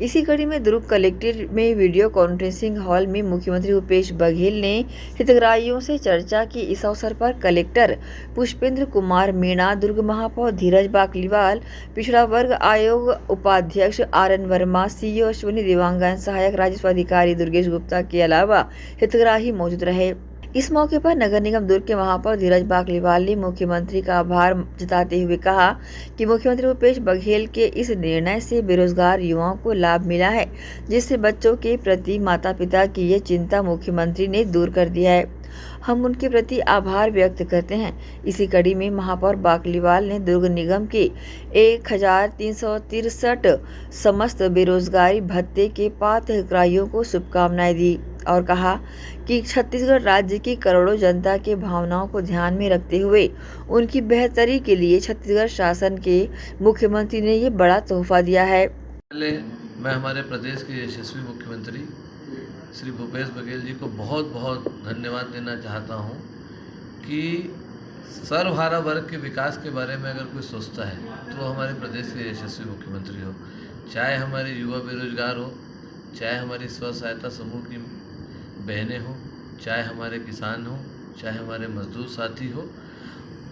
इसी कड़ी में दुर्ग कलेक्ट्रेट में वीडियो कॉन्फ्रेंसिंग हॉल में मुख्यमंत्री भूपेश बघेल ने हितग्राहियों से चर्चा की। इस अवसर पर कलेक्टर पुष्पेंद्र कुमार मीणा, दुर्ग महापौर धीरज बाकलीवाल, पिछड़ा वर्ग आयोग उपाध्यक्ष RN वर्मा, CEO अश्विनी देवांगन, सहायक राजस्व अधिकारी दुर्गेश गुप्ता के अलावा हितग्राही मौजूद रहे। इस मौके पर नगर निगम दुर्ग के महापौर धीरज बाकलीवाल ने मुख्यमंत्री का आभार जताते हुए कहा कि मुख्यमंत्री भूपेश बघेल के इस निर्णय से बेरोजगार युवाओं को लाभ मिला है, जिससे बच्चों के प्रति माता पिता की ये चिंता मुख्यमंत्री ने दूर कर दिया है। हम उनके प्रति आभार व्यक्त करते हैं। इसी कड़ी में महापौर बाकलीवाल ने दुर्ग निगम के 1,363 समस्त बेरोजगारी भत्ते के पात्र हितग्राहियों को शुभकामनाएं दी और कहा कि छत्तीसगढ़ राज्य की करोड़ों जनता के भावनाओं को ध्यान में रखते हुए उनकी बेहतरी के लिए छत्तीसगढ़ शासन के मुख्यमंत्री ने ये बड़ा तोहफा दिया है। पहले मैं हमारे प्रदेश के यशस्वी मुख्यमंत्री श्री भूपेश बघेल जी को बहुत बहुत धन्यवाद देना चाहता हूं कि सर्वहारा वर्ग के विकास के बारे में अगर कोई सोचता है तो हमारे प्रदेश के यशस्वी मुख्यमंत्री हो, चाहे हमारे युवा बेरोजगार हो, चाहे हमारी स्व सहायता समूह की बहनें हो, चाहे हमारे किसान हो, चाहे हमारे मजदूर साथी हो।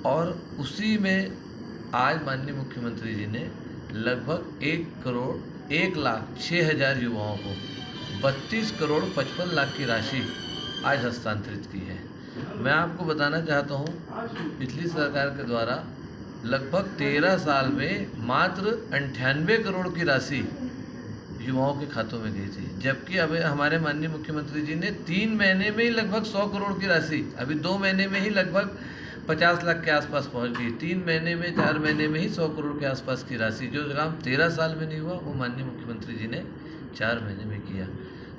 और उसी में आज माननीय मुख्यमंत्री जी ने लगभग 1,06,000 युवाओं को 32,55,00,000 की राशि आज हस्तांतरित की है। मैं आपको बताना चाहता हूँ, पिछली सरकार के द्वारा लगभग 13 साल में मात्र 98 करोड़ की राशि युवाओं के खातों में गई थी, जबकि अब हमारे माननीय मुख्यमंत्री जी ने 3 महीने में ही लगभग 100 करोड़ की राशि, अभी 2 महीने में ही लगभग 50 लाख के आसपास पहुंच गई। 3 महीने में 4 महीने में ही 100 करोड़ के आसपास की राशि, जो काम 13 साल में नहीं हुआ वो माननीय मुख्यमंत्री जी ने 4 महीने में किया।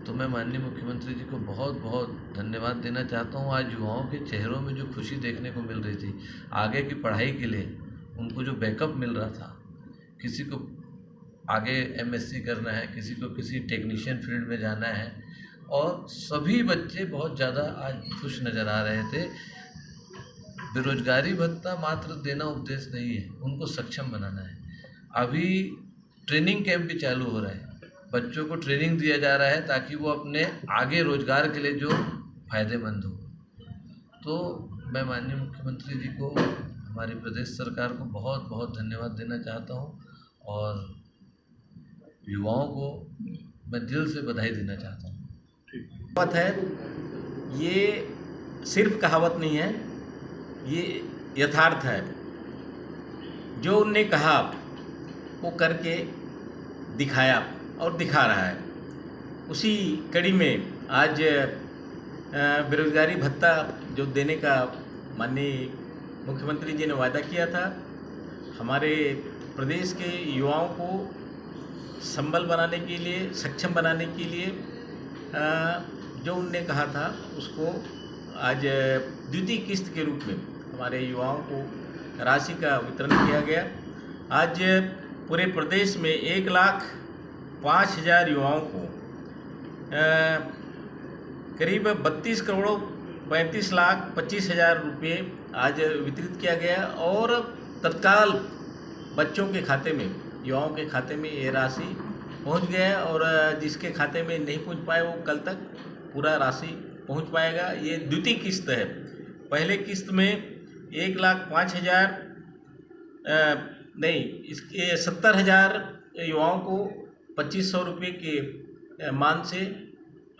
तो मैं माननीय मुख्यमंत्री जी को बहुत बहुत धन्यवाद देना चाहता हूँ। आज युवाओं के चेहरों में जो खुशी देखने को मिल रही थी, आगे की पढ़ाई के लिए उनको जो बैकअप मिल रहा था, किसी को आगे MSc करना है, किसी को किसी टेक्नीशियन फील्ड में जाना है, और सभी बच्चे बहुत ज़्यादा आज खुश नज़र आ रहे थे। बेरोजगारी भत्ता मात्र देना उद्देश्य नहीं है, उनको सक्षम बनाना है। अभी ट्रेनिंग कैंप भी चालू हो रहे हैं, बच्चों को ट्रेनिंग दिया जा रहा है ताकि वो अपने आगे रोजगार के लिए जो फायदेमंद हो। तो मैं माननीय मुख्यमंत्री जी को, हमारी प्रदेश सरकार को बहुत बहुत धन्यवाद देना चाहता हूँ, और युवाओं को मैं दिल से बधाई देना चाहता हूँ। बात है, ये सिर्फ कहावत नहीं है, ये यथार्थ है। जो उनने कहा वो करके दिखाया और दिखा रहा है। उसी कड़ी में आज बेरोजगारी भत्ता जो देने का माननीय मुख्यमंत्री जी ने वादा किया था, हमारे प्रदेश के युवाओं को संबल बनाने के लिए, सक्षम बनाने के लिए जो उनने कहा था उसको आज द्वितीय किस्त के रूप में हमारे युवाओं को राशि का वितरण किया गया। आज पूरे प्रदेश में 1,05,000 युवाओं को करीब 32,35,25,000 रुपये आज वितरित किया गया, और तत्काल बच्चों के खाते में, युवाओं के खाते में ये राशि पहुंच गया, और जिसके खाते में नहीं पहुंच पाए वो कल तक पूरा राशि पहुंच पाएगा। ये द्वितीय किस्त है। पहले किस्त में 1,05,000 नहीं, इसके 70,000 युवाओं को 2,500 रुपये के मान से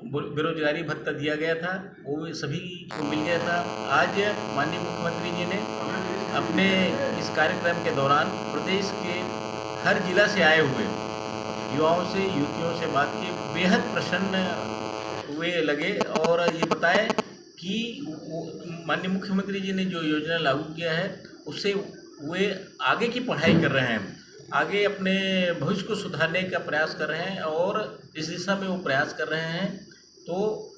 बेरोजगारी भत्ता दिया गया था, वो सभी को मिल गया था। आज माननीय मुख्यमंत्री जी ने अपने इस कार्यक्रम के दौरान प्रदेश के हर जिला से आए हुए युवाओं से, युवतियों से बात की, बेहद प्रसन्न हुए लगे, और ये बताए कि माननीय मुख्यमंत्री जी ने जो योजना लागू किया है उससे वे आगे की पढ़ाई कर रहे हैं, आगे अपने भविष्य को सुधारने का प्रयास कर रहे हैं, और इस दिशा में वो प्रयास कर रहे हैं। तो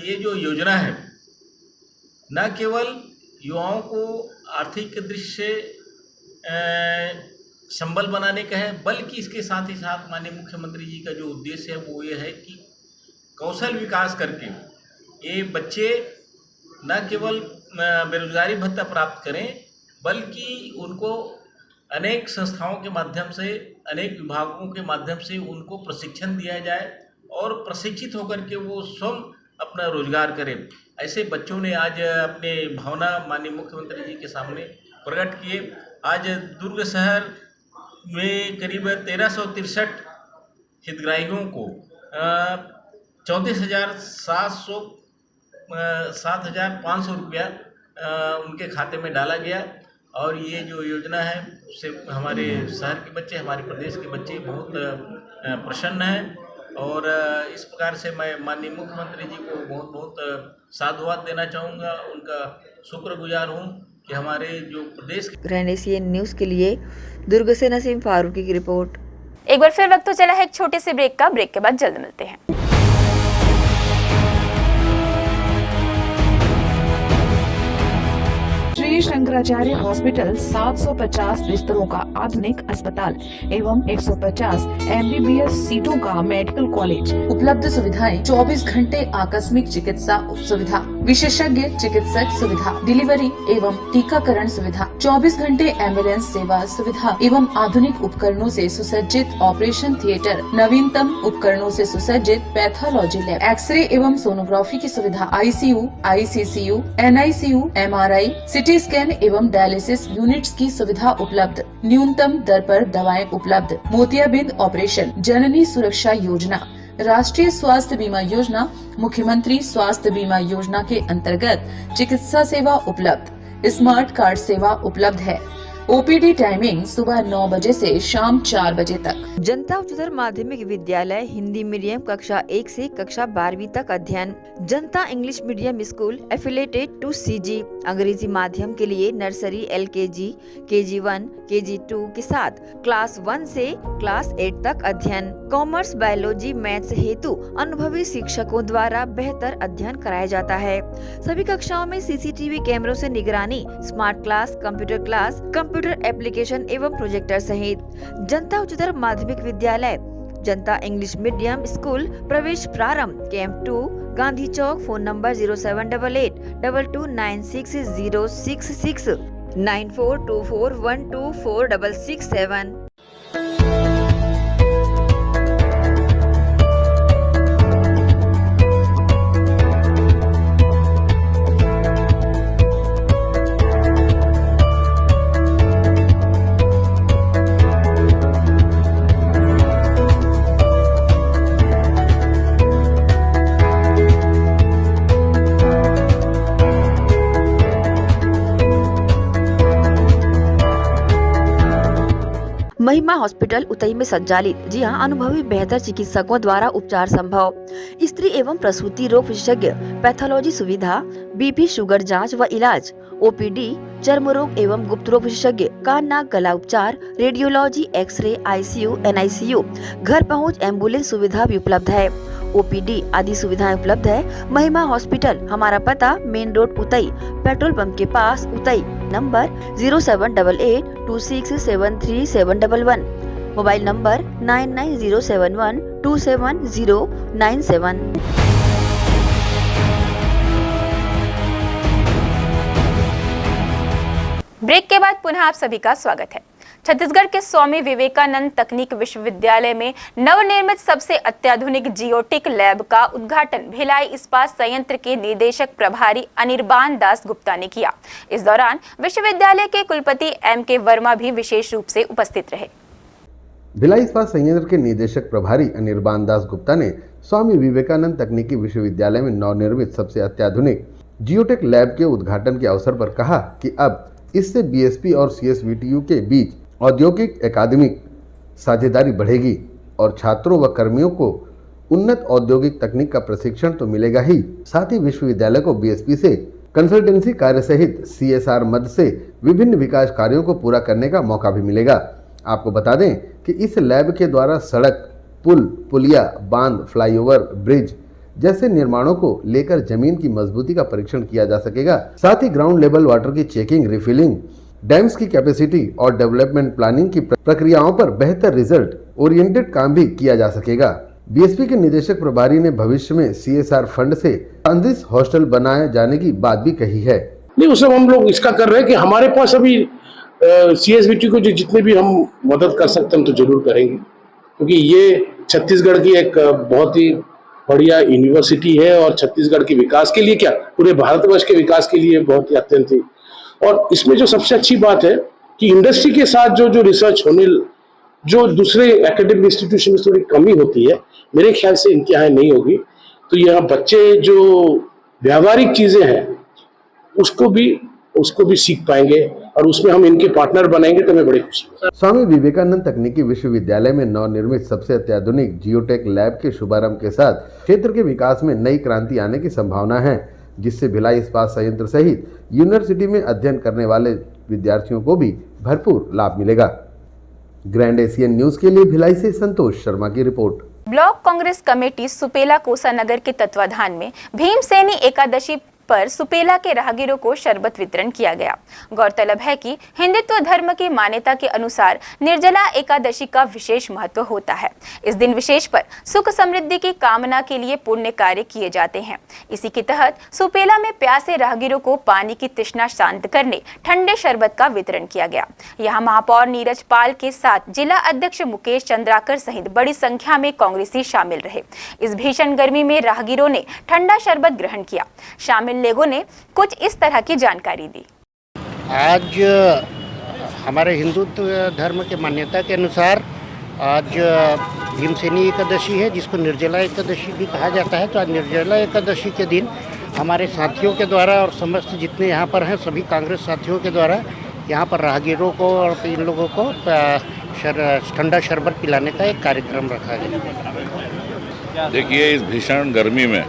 ये जो योजना है न केवल युवाओं को आर्थिक दृष्टि से संबल बनाने का है, बल्कि इसके साथ ही साथ माननीय मुख्यमंत्री जी का जो उद्देश्य है वो ये है कि कौशल विकास करके ये बच्चे न केवल बेरोजगारी भत्ता प्राप्त करें, बल्कि उनको अनेक संस्थाओं के माध्यम से, अनेक विभागों के माध्यम से उनको प्रशिक्षण दिया जाए, और प्रशिक्षित होकर के वो स्वयं अपना रोजगार करें। ऐसे बच्चों ने आज अपने भावना माननीय मुख्यमंत्री जी के सामने प्रकट किए। आज दुर्ग शहर में करीब 1363 हितग्राहियों को 7,500 रुपया उनके खाते में डाला गया, और ये जो योजना है उससे हमारे शहर के बच्चे, हमारे प्रदेश के बच्चे बहुत प्रसन्न हैं, और इस प्रकार से मैं माननीय मुख्यमंत्री जी को बहुत बहुत साधुवाद देना चाहूँगा, उनका शुक्रगुजार हूँ कि हमारे जो प्रदेश। RNCN न्यूज़ के लिए दुर्ग से नसीम फारूकी की रिपोर्ट। एक बार फिर वक्त तो चला है एक छोटे से ब्रेक का। ब्रेक के बाद जल्द मिलते हैं। श्री शंकराचार्य हॉस्पिटल 750 बिस्तरों का आधुनिक अस्पताल एवं 150 MBBS सीटों का मेडिकल कॉलेज। उपलब्ध सुविधाएं 24 घंटे आकस्मिक चिकित्सा सुविधा, विशेषज्ञ चिकित्सक सुविधा, डिलीवरी एवं टीकाकरण सुविधा, 24 घंटे एम्बुलेंस सेवा सुविधा एवं आधुनिक उपकरणों से सुसज्जित ऑपरेशन थिएटर, नवीनतम उपकरणों से सुसज्जित पैथोलॉजी लैब, एक्सरे एवं सोनोग्राफी की सुविधा, ICU, ICCU, NICU, MRI, CT scan एवं डायलिसिस यूनिट्स की सुविधा उपलब्ध, न्यूनतम दर पर दवाएं उपलब्ध, मोतियाबिंद ऑपरेशन, जननी सुरक्षा योजना, राष्ट्रीय स्वास्थ्य बीमा योजना, मुख्यमंत्री स्वास्थ्य बीमा योजना के अंतर्गत चिकित्सा सेवा उपलब्ध, स्मार्ट कार्ड सेवा उपलब्ध है। OPD टाइमिंग सुबह 9 बजे से शाम 4 बजे तक। जनता उच्चतर माध्यमिक विद्यालय हिंदी मीडियम कक्षा 1 से कक्षा 12वीं तक अध्ययन। Janta English medium school affiliated to CG अंग्रेजी माध्यम के लिए नर्सरी, LKG, KG1, KG2 के साथ क्लास 1 से क्लास 8 तक अध्ययन। कॉमर्स, बायोलॉजी, मैथ्स हेतु अनुभवी शिक्षकों द्वारा बेहतर अध्ययन कराया जाता है। सभी कक्षाओं में CCTV कैमरों से निगरानी, स्मार्ट क्लास, कंप्यूटर एप्लीकेशन एवं प्रोजेक्टर सहित। जनता उच्चतर माध्यमिक विद्यालय जनता इंग्लिश मीडियम स्कूल प्रवेश प्रारंभ camp 2 Gandhi Chowk. Phone number 0788 22960666 9424124667। महिमा हॉस्पिटल उतई में संचालित, जी हां, अनुभवी बेहतर चिकित्सकों द्वारा उपचार संभव। स्त्री एवं प्रसूति रोग विशेषज्ञ, पैथोलॉजी सुविधा, BP शुगर जांच व इलाज, OPD, चर्म रोग एवं गुप्त रोग विशेषज्ञ, कान नाक गला उपचार, रेडियोलॉजी, एक्सरे, ICU, NICU, घर पहुंच एम्बुलेंस सुविधा भी उपलब्ध है। OPD आदि सुविधाएं उपलब्ध है। महिमा हॉस्पिटल, हमारा पता main road Utai, petrol pump के पास Utai. Number 078826737111, mobile number 9907127097। Break के बाद पुनः आप सभी का स्वागत है। छत्तीसगढ़ के स्वामी विवेकानंद तकनीक विश्वविद्यालय में नवनिर्मित सबसे अत्याधुनिक जियोटेक लैब का उद्घाटन भिलाई इस्पात संयंत्र के निदेशक प्रभारी अनिर्बान दास गुप्ता ने किया। इस दौरान विश्वविद्यालय के कुलपति MK वर्मा भी विशेष रूप से उपस्थित रहे। भिलाई इस्पात संयंत्र के निदेशक प्रभारी अनिर्बान दास गुप्ता ने स्वामी विवेकानंद तकनीकी विश्वविद्यालय में नवनिर्मित सबसे अत्याधुनिक जियोटेक लैब के उद्घाटन के अवसर पर कहा कि अब इससे BSP और CSVTU के बीच औद्योगिक अकादमिक साझेदारी बढ़ेगी और छात्रों व कर्मियों को उन्नत औद्योगिक तकनीक का प्रशिक्षण तो मिलेगा ही, साथ ही विश्वविद्यालय को BSP से कंसल्टेंसी कार्य सहित CSR मद से विभिन्न विकास कार्यों को पूरा करने का मौका भी मिलेगा। आपको बता दें कि इस लैब के द्वारा सड़क, पुल, पुलिया, बांध, फ्लाईओवर, ब्रिज जैसे निर्माणों को लेकर जमीन की मजबूती का परीक्षण किया जा सकेगा। साथ ही ग्राउंड लेवल वाटर की चेकिंग, रिफिलिंग, डैम्स की कैपेसिटी और डेवलपमेंट प्लानिंग की प्रक्रियाओं पर बेहतर रिजल्ट ओरिएंटेड काम भी किया जा सकेगा। BSP के निदेशक प्रभारी ने भविष्य में CSR फंड से 35 हॉस्टल बनाए जाने की बात भी कही है। नहीं, उस हम लोग इसका कर रहे हैं कि हमारे पास अभी CSVT को जो जितने भी हम मदद कर सकते हैं हम तो जरूर करेंगे, क्योंकि ये छत्तीसगढ़ की एक बहुत ही बढ़िया यूनिवर्सिटी है और छत्तीसगढ़ के विकास के लिए क्या पूरे भारतवर्ष के विकास के लिए बहुत ही अत्यंत ही। और इसमें जो सबसे अच्छी बात है कि इंडस्ट्री के साथ जो रिसर्च होने जो दूसरे एकेडमिक इंस्टीट्यूशन में थोड़ी कमी होती है, मेरे ख्याल से इनके यहाँ नहीं होगी। तो यहाँ बच्चे जो व्यावहारिक चीजें हैं उसको भी सीख पाएंगे और उसमें हम इनके पार्टनर बनेंगे तो मैं बड़ी खुशी हूँ। स्वामी विवेकानंद तकनीकी विश्वविद्यालय में नवनिर्मित सबसे अत्याधुनिक जियोटेक लैब के शुभारंभ के साथ क्षेत्र के विकास में नई क्रांति आने की संभावना है, जिससे भिलाई इस्पात संयंत्र सहित यूनिवर्सिटी में अध्ययन करने वाले विद्यार्थियों को भी भरपूर लाभ मिलेगा। ग्रैंड एशियन न्यूज के लिए भिलाई से संतोष शर्मा की report. Block Congress committee Supela Kosanagar के तत्वाधान में भीमसेनी एकादशी पर सुपेला के राहगीरों को शरबत वितरण किया गया। गौरतलब है कि हिंदुत्व धर्म की मान्यता के अनुसार निर्जला एकादशी का विशेष महत्व होता है। इस दिन विशेष पर सुख समृद्धि की कामना के लिए पुण्य कार्य किए जाते हैं। इसी के तहत सुपेला में प्यासे राहगीरों को पानी की तृष्णा शांत करने ठंडे शरबत का वितरण किया गया। यहाँ महापौर नीरज पाल के साथ जिला अध्यक्ष मुकेश चंद्राकर सहित बड़ी संख्या में कांग्रेसी शामिल रहे। इस भीषण गर्मी में राहगीरों ने ठंडा शरबत ग्रहण किया। शामिल लोगों ने कुछ इस तरह की जानकारी दी। आज हमारे हिंदू धर्म के मान्यता के अनुसार आज भीमसेनी एकादशी है, जिसको निर्जला एकादशी भी कहा जाता है। तो आज निर्जला एकादशी के दिन हमारे साथियों के द्वारा और समस्त जितने यहाँ पर हैं सभी कांग्रेस साथियों के द्वारा यहाँ पर राहगीरों को और इन लोगों को ठंडा शरबत पिलाने का एक कार्यक्रम रखा गया। देखिए, इस भीषण गर्मी में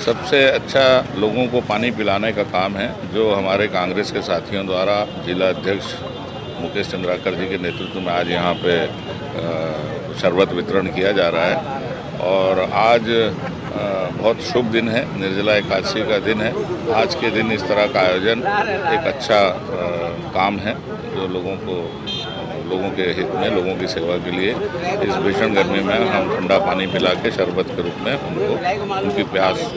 सबसे अच्छा लोगों को पानी पिलाने का काम है, जो हमारे कांग्रेस के साथियों द्वारा जिला अध्यक्ष मुकेश चंद्राकर जी के नेतृत्व में आज यहाँ पे शरबत वितरण किया जा रहा है। और आज बहुत शुभ दिन है, निर्जला एकादशी का दिन है। आज के दिन इस तरह का आयोजन एक अच्छा काम है, जो लोगों के हित में, लोगों की सेवा के लिए इस भीषण गर्मी में हम ठंडा पानी पिला के शरबत के रूप में उनको उनकी प्यास को।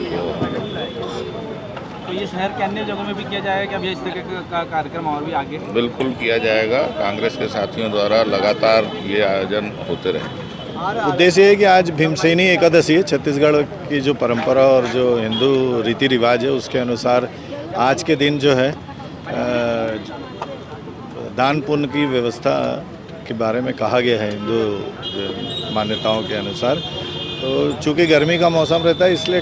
तो ये शहर के अन्य जगहों में भी किया जाएगा क्या? अभी इस तरह का कार्यक्रम और भी आगे बिल्कुल किया जाएगा। कांग्रेस के साथियों द्वारा लगातार ये आयोजन होते रहे। उद्देश्य है कि आज भीमसेनी एकादशी है। छत्तीसगढ़ की जो परंपरा और जो हिंदू रीति रिवाज है उसके अनुसार आज के दिन जो है दान पुण्य की व्यवस्था के बारे में कहा गया है हिंदू मान्यताओं के अनुसार। तो चूँकि गर्मी का मौसम रहता है, इसलिए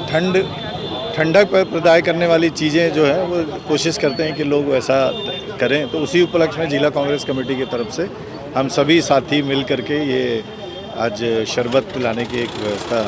ठंडक प्रदाय करने वाली चीज़ें जो है वो कोशिश करते हैं कि लोग वैसा करें। तो उसी उपलक्ष्य में जिला कांग्रेस कमेटी की तरफ से हम सभी साथी मिल करके ये आज शरबत पिलाने की एक व्यवस्था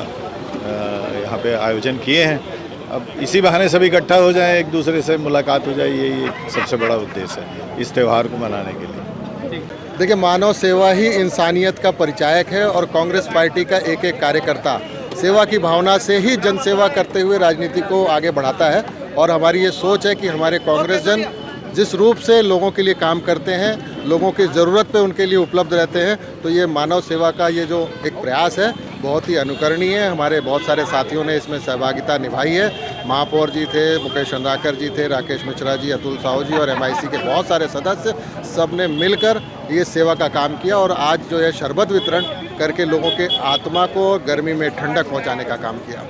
यहाँ पे आयोजन किए हैं। अब इसी बहाने सभी इकट्ठा हो जाएं, एक दूसरे से मुलाकात हो जाए, यही एक सबसे बड़ा उद्देश्य है इस त्यौहार को मनाने के लिए। देखिए, मानव सेवा ही इंसानियत का परिचायक है और कांग्रेस पार्टी का एक एक कार्यकर्ता सेवा की भावना से ही जन सेवा करते हुए राजनीति को आगे बढ़ाता है। और हमारी ये सोच है कि हमारे कांग्रेस जन जिस रूप से लोगों के लिए काम करते हैं, लोगों की ज़रूरत पे उनके लिए उपलब्ध रहते हैं, तो ये मानव सेवा का ये जो एक प्रयास है बहुत ही अनुकरणीय है। हमारे बहुत सारे साथियों ने इसमें सहभागिता निभाई है। महापौर जी थे, मुकेश चंद्राकर जी थे, राकेश मिश्रा जी, अतुल साहू जी और MIC के बहुत सारे सदस्य, सब ने मिलकर ये सेवा का काम किया और आज जो है शरबत वितरण करके लोगों के आत्मा को गर्मी में ठंडक पहुँचाने का काम किया।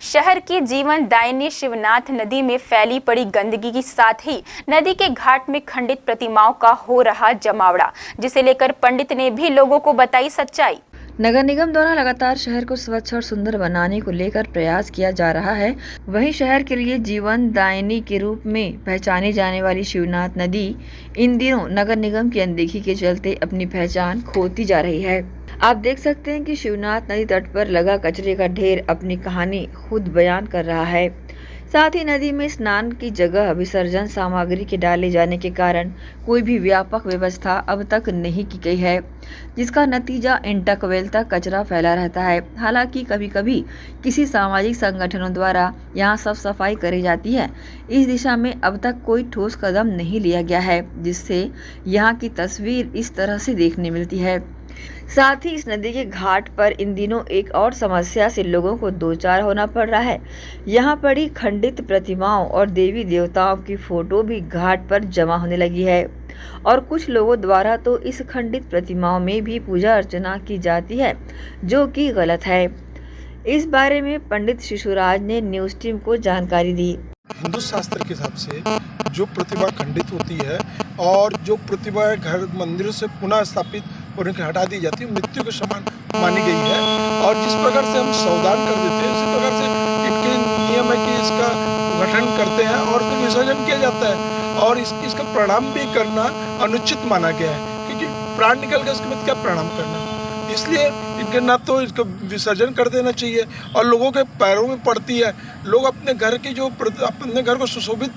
शहर की जीवन दायिनी शिवनाथ नदी में फैली पड़ी गंदगी के साथ ही नदी के घाट में खंडित प्रतिमाओं का हो रहा जमावड़ा, जिसे लेकर पंडित ने भी लोगों को बताई सच्चाई। नगर निगम द्वारा लगातार शहर को स्वच्छ और सुंदर बनाने को लेकर प्रयास किया जा रहा है। वहीं शहर के लिए जीवन दायिनी के रूप में पहचानी जाने वाली शिवनाथ नदी इन दिनों नगर निगम की अनदेखी के चलते अपनी पहचान खोती जा रही है। आप देख सकते हैं कि शिवनाथ नदी तट पर लगा कचरे का ढेर अपनी कहानी खुद बयान कर रहा है। साथ ही नदी में स्नान की जगह विसर्जन सामग्री के डाले जाने के कारण कोई भी व्यापक व्यवस्था अब तक नहीं की गई है, जिसका नतीजा इंटकवेल तक कचरा फैला रहता है। हालांकि कभी कभी किसी सामाजिक संगठनों द्वारा यहाँ साफ सफाई करी जाती है। इस दिशा में अब तक कोई ठोस कदम नहीं लिया गया है, जिससे यहाँ की तस्वीर इस तरह से देखने मिलती है। साथ ही इस नदी के घाट पर इन दिनों एक और समस्या से लोगों को दो चार होना पड़ रहा है। यहाँ पड़ी खंडित प्रतिमाओं और देवी देवताओं की फोटो भी घाट पर जमा होने लगी है और कुछ लोगों द्वारा तो इस खंडित प्रतिमाओं में भी पूजा अर्चना की जाती है, जो कि गलत है। इस बारे में पंडित शिशुराज ने न्यूज़ टीम को जानकारी दी। हिंदू शास्त्र के हिसाब से जो प्रतिमा खंडित होती है और जो प्रतिमा घर मंदिरों से पुनः स्थापित और इनके हटा दी जाती है, मृत्यु के समान मानी गई है। और जिस प्रकार से हम सावधान कर देते हैं, उसी प्रकार से इनके नियम है कि इसका गठन करते हैं और फिर विसर्जन किया जाता है। और इसका प्रणाम भी करना अनुचित माना गया है, क्योंकि प्राण निकल गया, उसके बाद क्या प्रणाम करना। इसलिए इनके ना तो इसको विसर्जन कर देना चाहिए और लोगों के पैरों में पड़ती है। लोग अपने घर की जो अपने घर को सुशोभित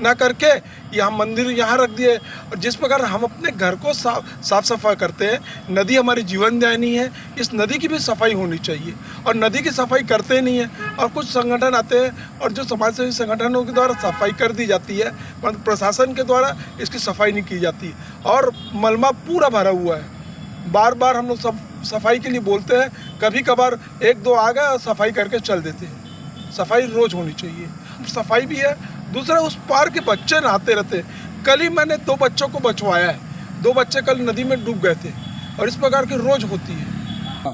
ना करके यहाँ मंदिर यहाँ रख दिए। और जिस प्रकार हम अपने घर को साफ सफाई करते हैं, नदी हमारी जीवन दायिनी है, इस नदी की भी सफाई होनी चाहिए। और नदी की सफाई करते नहीं है, और कुछ संगठन आते हैं और जो समाज सेवी संगठनों के द्वारा सफाई कर दी जाती है, परंतु प्रशासन के द्वारा इसकी सफाई नहीं की जाती और मलबा पूरा भरा हुआ है। बार बार हम लोग सब सफाई के लिए बोलते हैं, कभी कभार एक दो आ गए और सफाई करके चल देते हैं। सफाई रोज होनी चाहिए, सफाई भी है। दूसरा, उस पार के बच्चे नहाते रहते हैं। कल ही मैंने 2 बच्चों को बचवाया है, 2 बच्चे कल नदी में डूब गए थे, और इस प्रकार की रोज होती है।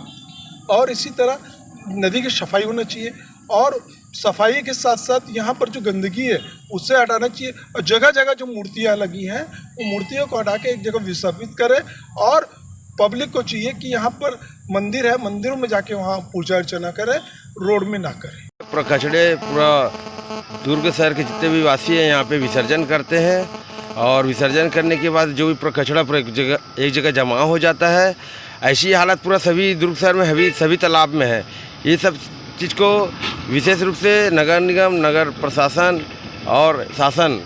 और इसी तरह नदी की सफाई होना चाहिए, और सफाई के साथ साथ यहाँ पर जो गंदगी है उससे हटाना चाहिए। और जगह जगह जो मूर्तियाँ लगी हैं, वो मूर्तियों को हटा के एक जगह विसर्जित करें। और पब्लिक को चाहिए कि यहाँ पर मंदिर है, मंदिरों में जाके वहाँ पूजा अर्चना करें, रोड में ना करें। पूरा कचड़े पूरा दुर्ग शहर के जितने भी वासी हैं यहाँ पे विसर्जन करते हैं, और विसर्जन करने के बाद जो भी पूरा कचड़ा पूरा एक जगह जमा हो जाता है। ऐसी हालत पूरा सभी दुर्ग शहर में सभी तालाब में है। ये सब चीज़ को विशेष रूप से नगर निगम, नगर प्रशासन और शासन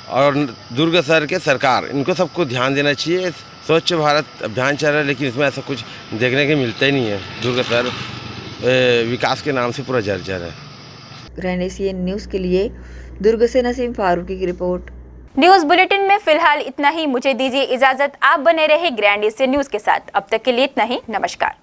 और दुर्ग शहर के सरकार, इनको सबको ध्यान देना चाहिए। स्वच्छ भारत अभियान चल रहा है, लेकिन इसमें ऐसा कुछ देखने को मिलता ही नहीं है। दुर्ग शहर विकास के नाम से पूरा जर्जर है। ग्रैंड एशियन न्यूज़ के लिए दुर्ग से नसीम फारूकी की रिपोर्ट। न्यूज बुलेटिन में फिलहाल इतना ही। मुझे दीजिए इजाजत। आप बने रहे ग्रैंड एशियन न्यूज के साथ। अब तक के लिए इतना ही। नमस्कार।